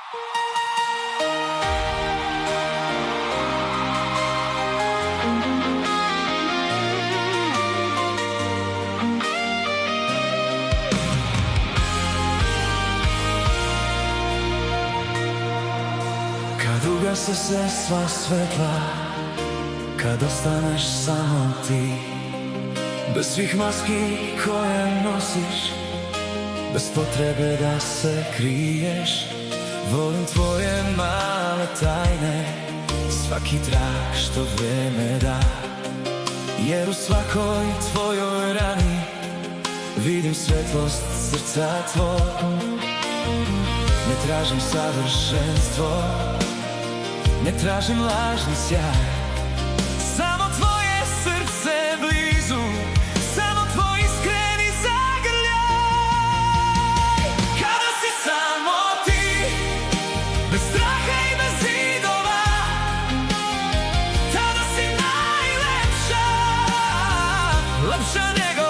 Kad ugase se sva svetla, kad ostaneš samo ti, bez svih maski koje nosiš, bez potrebe da se kriješ. Volim tvoje male tajne, svaki trag što vreme da, jer u svakoj tvojoj rani vidim svetlost srca tvoj. Ne tražim savršenstvo, ne tražim lažni sjaj, samo tvoje srce blizu, samo tvoj iskreni zagrljaj. Kada si samo ti, bez straha i bez zidova, tada si najlepša, lepša nego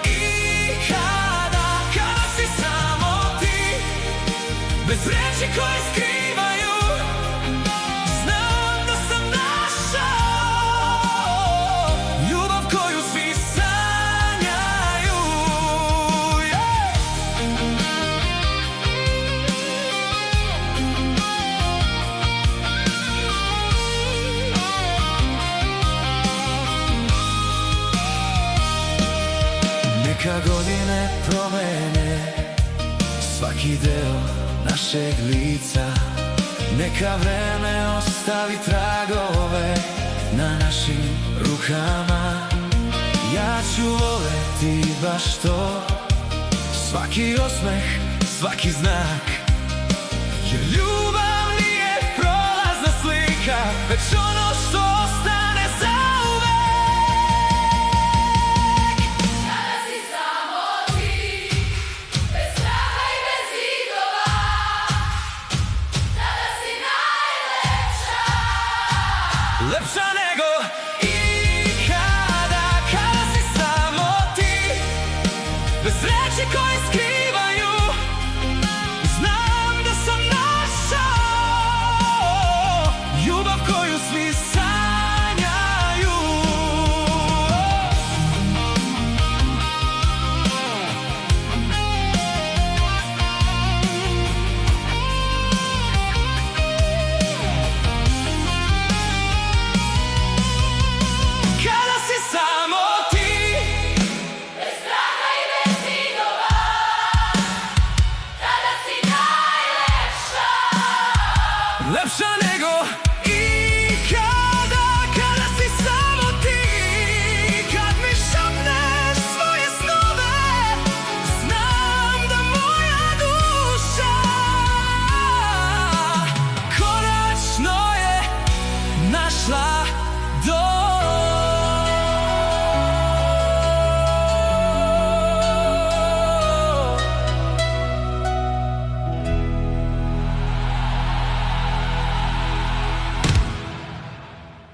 ikada. Kada si samo ti, bez reči koje skrivaju, znam da sam našao ljubav koju svi sanjaju. Neka godine promene svaki deo našeg lica, neka vreme ostavi tragove na našim rukama. Ja ću voleti baš to, svaki osmeh, svaki znak, jer ljubav nije prolazna slika, već ono što ostane zauvek. Kada si samo ti, bez straha i bez zidova, tada si najlepša, Lepša nego ikada. Kada si samo ti, bez reči koje skrivaju, znam da sam našao ljubav koju svi sanjaju. Kada si samo ti, bez straha i bez zidova, tada si najlepša. lepša nego